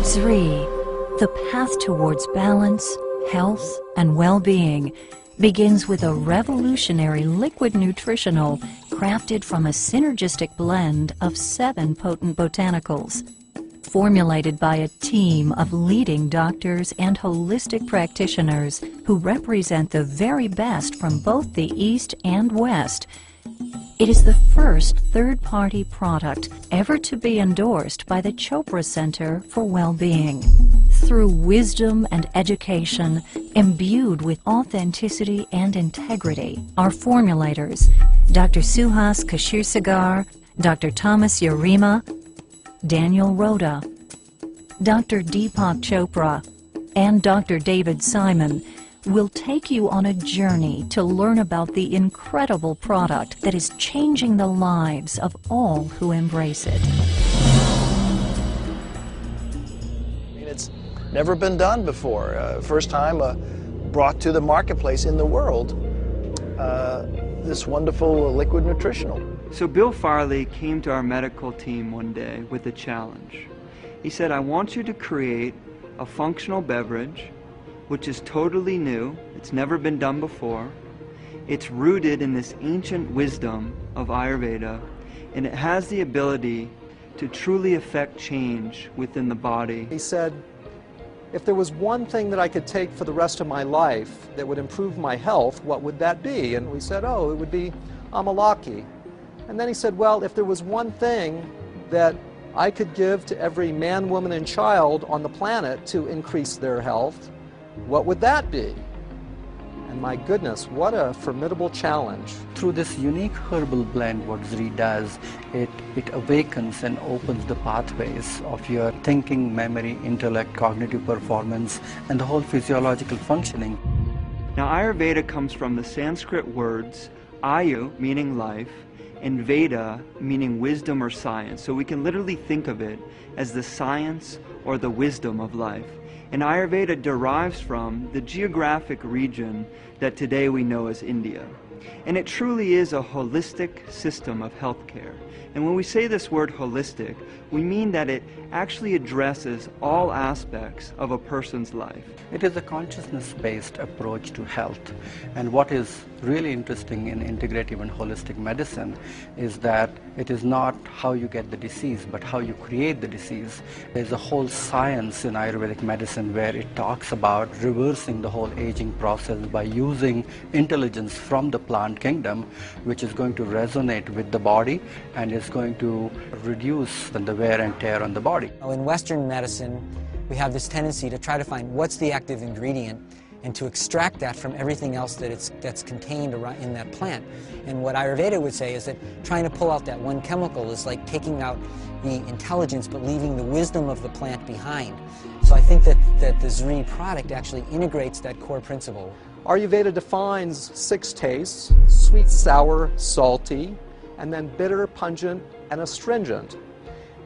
Zrii, the path towards balance, health, and well-being, begins with a revolutionary liquid nutritional crafted from a synergistic blend of 7 potent botanicals. Formulated by a team of leading doctors and holistic practitioners who represent the very best from both the East and West, it is the first third-party product ever to be endorsed by the Chopra Center for Well-Being. Through wisdom and education, imbued with authenticity and integrity, our formulators, Dr. Suhas Kashirsagar, Dr. Thomas Yarima, Daniel Rhoda, Dr. Deepak Chopra, and Dr. David Simon will take you on a journey to learn about the incredible product that is changing the lives of all who embrace it. It's never been done before. First time brought to the marketplace in the world, this wonderful liquid nutritional. So Bill Farley came to our medical team one day with a challenge. He said, I want you to create a functional beverage which is totally new, it's never been done before, it's rooted in this ancient wisdom of Ayurveda, and it has the ability to truly affect change within the body. He said, if there was one thing that I could take for the rest of my life that would improve my health, what would that be? And we said, oh, it would be Amalaki. And then he said, well, if there was one thing that I could give to every man, woman, and child on the planet to increase their health, what would that be? And my goodness, what a formidable challenge. Through this unique herbal blend, what Zrii does, it awakens and opens the pathways of your thinking, memory, intellect, cognitive performance, and the whole physiological functioning. Now Ayurveda comes from the Sanskrit words Ayu, meaning life, and Veda, meaning wisdom or science. So we can literally think of it as the science or the wisdom of life. And Ayurveda derives from the geographic region that today we know as India. And it truly is a holistic system of healthcare. And when we say this word holistic, we mean that it actually addresses all aspects of a person's life. It is a consciousness-based approach to health. And what is really interesting in integrative and holistic medicine is that it is not how you get the disease, but how you create the disease. There's a whole science in Ayurvedic medicine where it talks about reversing the whole aging process by using intelligence from the plant kingdom, which is going to resonate with the body and is going to reduce the wear and tear on the body. In Western medicine, we have this tendency to try to find what's the active ingredient and to extract that from everything else that's contained in that plant. And what Ayurveda would say is that trying to pull out that one chemical is like taking out the intelligence but leaving the wisdom of the plant behind. So I think that the Zrii product actually integrates that core principle. Ayurveda defines 6 tastes: sweet, sour, salty, and then bitter, pungent, and astringent.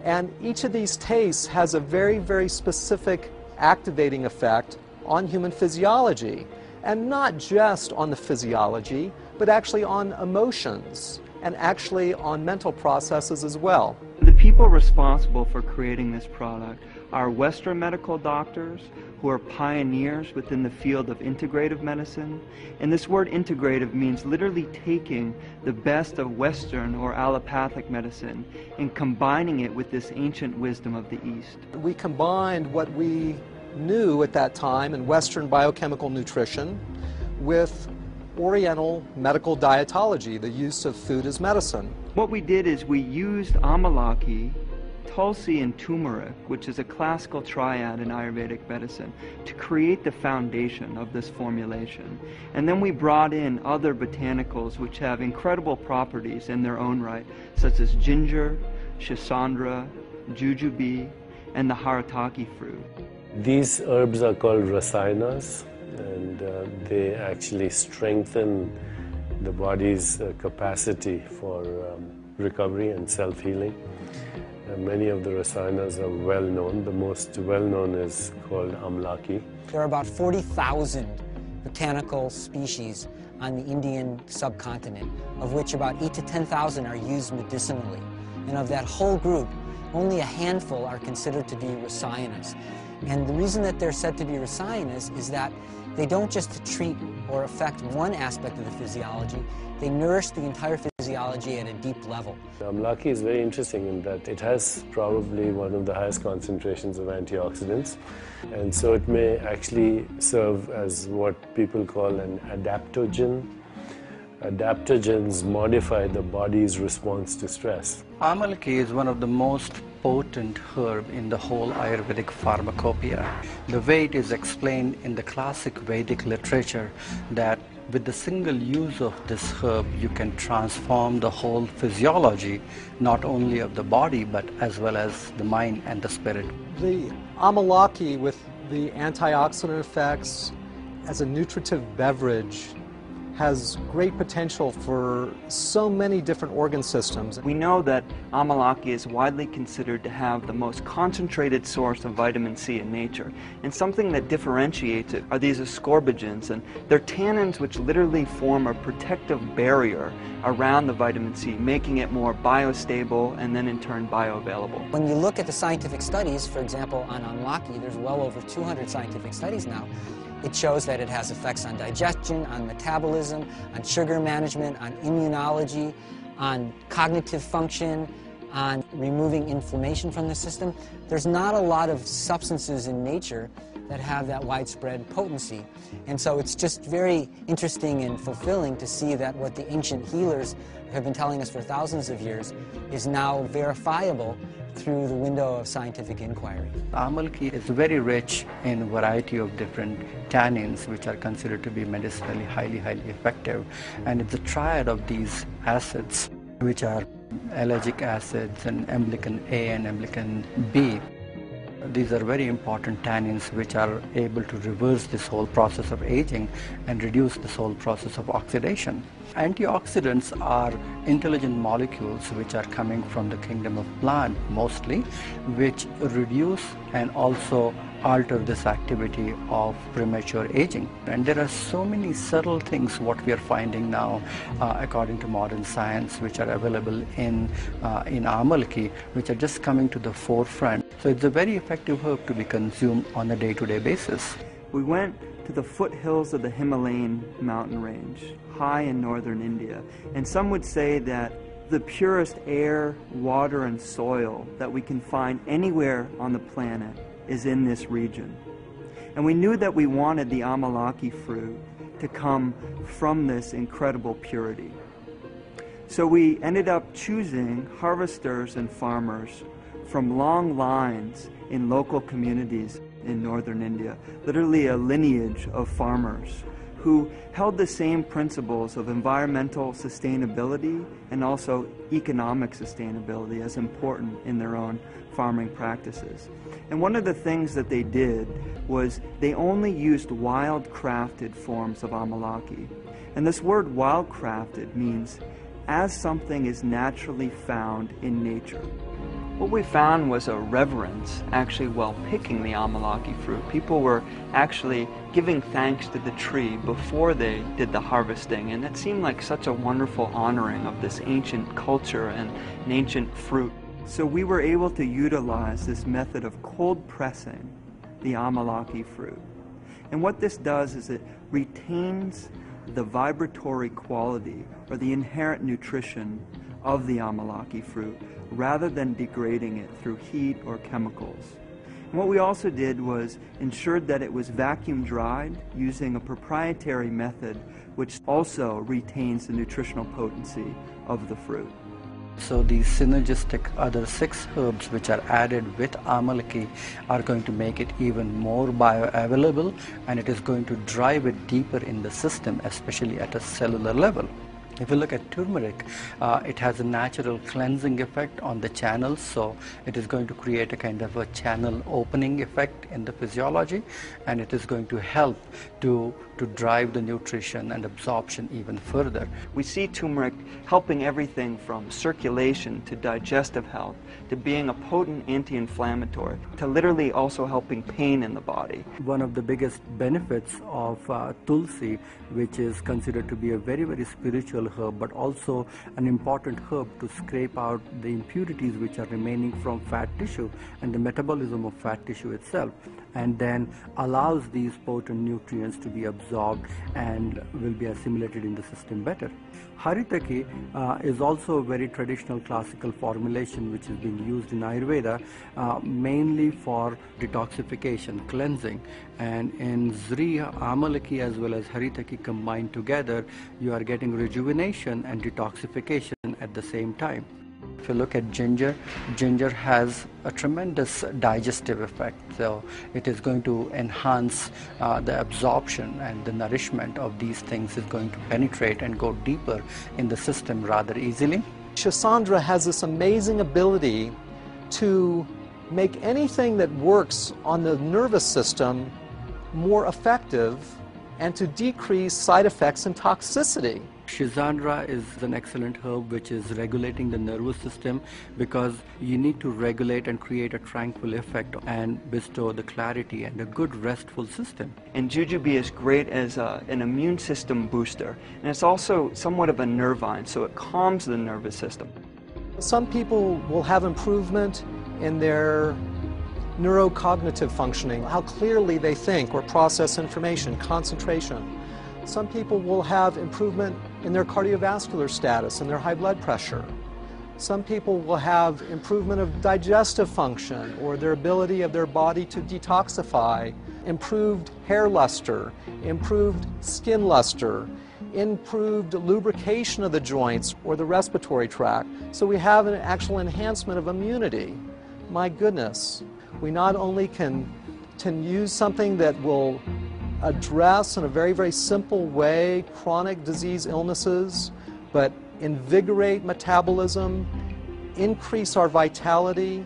And each of these tastes has a very, very specific activating effect on human physiology. And not just on the physiology, but actually on emotions and actually on mental processes as well. The people responsible for creating this product are Western medical doctors who are pioneers within the field of integrative medicine. And this word integrative means literally taking the best of Western or allopathic medicine and combining it with this ancient wisdom of the East. We combined what we knew at that time in Western biochemical nutrition with Oriental medical dietology, the use of food as medicine. What we did is we used Amalaki, Tulsi, and turmeric, which is a classical triad in Ayurvedic medicine, to create the foundation of this formulation. And then we brought in other botanicals which have incredible properties in their own right, such as ginger, shisandra, jujube, and the harataki fruit. These herbs are called rasayanas, and they actually strengthen the body's capacity for recovery and self-healing. Many of the rasayanas are well known. The most well known is called Amalaki. There are about 40,000 botanical species on the Indian subcontinent, of which about 8,000 to 10,000 are used medicinally. And of that whole group, only a handful are considered to be rsayanas. And the reason that they're said to be rsayanas is that they don't just treat or affect one aspect of the physiology, they nourish the entire physiology at a deep level. Amalaki is very interesting in that it has probably one of the highest concentrations of antioxidants, and so it may actually serve as what people call an adaptogen. Adaptogens modify the body's response to stress. Amalaki is one of the most potent herb in the whole Ayurvedic pharmacopoeia. The way it is explained in the classic Vedic literature that with the single use of this herb you can transform the whole physiology, not only of the body but as well as the mind and the spirit. The Amalaki, with the antioxidant effects as a nutritive beverage, has great potential for so many different organ systems. We know that Amalaki is widely considered to have the most concentrated source of vitamin C in nature. And something that differentiates it are these ascorbigens, and they're tannins which literally form a protective barrier around the vitamin C, making it more biostable and then in turn bioavailable. When you look at the scientific studies, for example, on Amalaki, there's well over 200 scientific studies now. It shows that it has effects on digestion, on metabolism, on sugar management, on immunology, on cognitive function, on removing inflammation from the system. There's not a lot of substances in nature that have that widespread potency. And so it's just very interesting and fulfilling to see that what the ancient healers have been telling us for thousands of years is now verifiable through the window of scientific inquiry. Amalaki is very rich in a variety of different tannins which are considered to be medicinally highly effective, and it's a triad of these acids which are ellagic acids and emblican A and emblican B. These are very important tannins which are able to reverse this whole process of aging and reduce this whole process of oxidation. Antioxidants are intelligent molecules which are coming from the kingdom of plant mostly, which reduce and also alter this activity of premature aging. And there are so many subtle things what we are finding now according to modern science which are available in Amalaki, which are just coming to the forefront. So it's a very effective herb to be consumed on a day-to-day basis. We went to the foothills of the Himalayan mountain range, high in northern India, and some would say that the purest air, water, and soil that we can find anywhere on the planet is in this region. And we knew that we wanted the Amalaki fruit to come from this incredible purity. So we ended up choosing harvesters and farmers from long lines in local communities in northern India, literally a lineage of farmers who held the same principles of environmental sustainability and also economic sustainability as important in their own farming practices. And one of the things that they did was they only used wild-crafted forms of Amalaki. And this word wild-crafted means as something is naturally found in nature. What we found was a reverence actually while picking the Amalaki fruit. People were actually giving thanks to the tree before they did the harvesting, and it seemed like such a wonderful honoring of this ancient culture and an ancient fruit. So we were able to utilize this method of cold pressing the Amalaki fruit. And what this does is it retains the vibratory quality or the inherent nutrition of the Amalaki fruit rather than degrading it through heat or chemicals. And what we also did was ensured that it was vacuum dried using a proprietary method which also retains the nutritional potency of the fruit. So these synergistic other 6 herbs which are added with Amalaki are going to make it even more bioavailable, and it is going to drive it deeper in the system, especially at a cellular level. If you look at turmeric, it has a natural cleansing effect on the channels, so it is going to create a kind of a channel opening effect in the physiology, and it is going to help to to drive the nutrition and absorption even further. We see turmeric helping everything from circulation to digestive health, to being a potent anti-inflammatory, to literally also helping pain in the body. One of the biggest benefits of tulsi, which is considered to be a very, very spiritual herb, but also an important herb to scrape out the impurities which are remaining from fat tissue and the metabolism of fat tissue itself, and then allows these potent nutrients to be absorbed and will be assimilated in the system better. Haritaki is also a very traditional classical formulation which is being used in Ayurveda mainly for detoxification, cleansing, and in Zrii, Amalaki as well as Haritaki combined together, you are getting rejuvenation and detoxification at the same time. If you look at ginger, ginger has a tremendous digestive effect, so it is going to enhance the absorption, and the nourishment of these things is going to penetrate and go deeper in the system rather easily. Shisandra has this amazing ability to make anything that works on the nervous system more effective and to decrease side effects and toxicity. Shisandra is an excellent herb which is regulating the nervous system, because you need to regulate and create a tranquil effect and bestow the clarity and a good restful system. And jujube is great as an immune system booster, and it's also somewhat of a nervine, so it calms the nervous system. Some people will have improvement in their neurocognitive functioning, how clearly they think or process information, concentration. Some people will have improvement in their cardiovascular status and their high blood pressure. Some people will have improvement of digestive function or their ability of their body to detoxify, improved hair luster, improved skin luster, improved lubrication of the joints or the respiratory tract. So we have an actual enhancement of immunity. My goodness, we not only can use something that will address in a very, very simple way chronic disease illnesses, but invigorate metabolism, increase our vitality,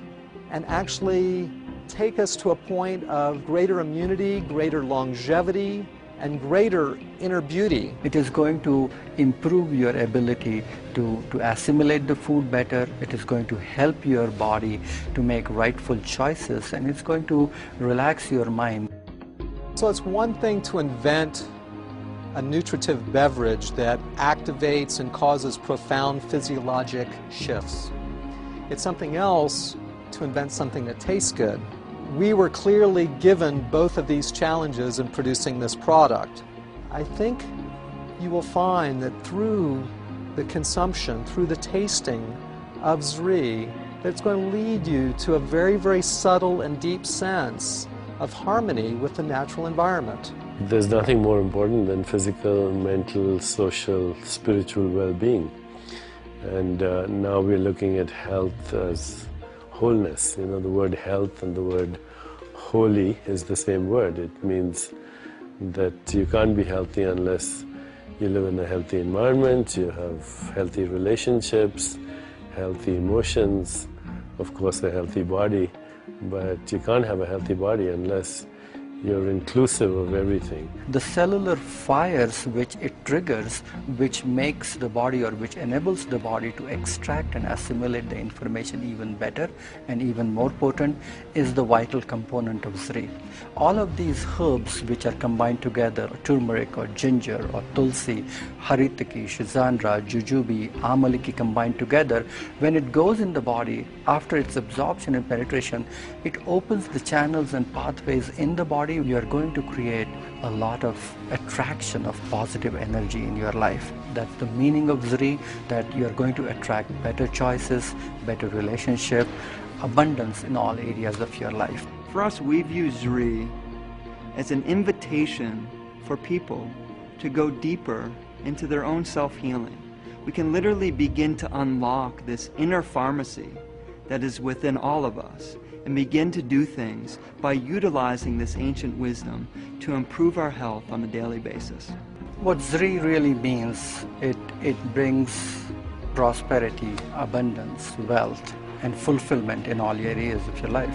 and actually take us to a point of greater immunity, greater longevity, and greater inner beauty. It is going to improve your ability to assimilate the food better. It is going to help your body to make rightful choices, and it's going to relax your mind. So it's one thing to invent a nutritive beverage that activates and causes profound physiologic shifts. It's something else to invent something that tastes good. We were clearly given both of these challenges in producing this product. I think you will find that through the consumption, through the tasting of Zrii, that it's going to lead you to a very, very subtle and deep sense of harmony with the natural environment. There's nothing more important than physical, mental, social, spiritual well-being. And now we're looking at health as wholeness. You know, the word health and the word holy is the same word. It means that you can't be healthy unless you live in a healthy environment, you have healthy relationships, healthy emotions, of course a healthy body. But you can't have a healthy body unless you're inclusive of everything. The cellular fires which it triggers, which makes the body or which enables the body to extract and assimilate the information even better and even more potent, is the vital component of Zrii. All of these herbs which are combined together, turmeric or ginger or tulsi, haritaki, shisandra, jujube, amalaki combined together, when it goes in the body, after its absorption and penetration, it opens the channels and pathways in the body. You are going to create a lot of attraction of positive energy in your life. That's the meaning of Zrii, that you are going to attract better choices, better relationship, abundance in all areas of your life. For us, we view Zrii as an invitation for people to go deeper into their own self-healing. We can literally begin to unlock this inner pharmacy that is within all of us, and begin to do things by utilizing this ancient wisdom to improve our health on a daily basis. What Zrii really means, it brings prosperity, abundance, wealth, and fulfillment in all areas of your life.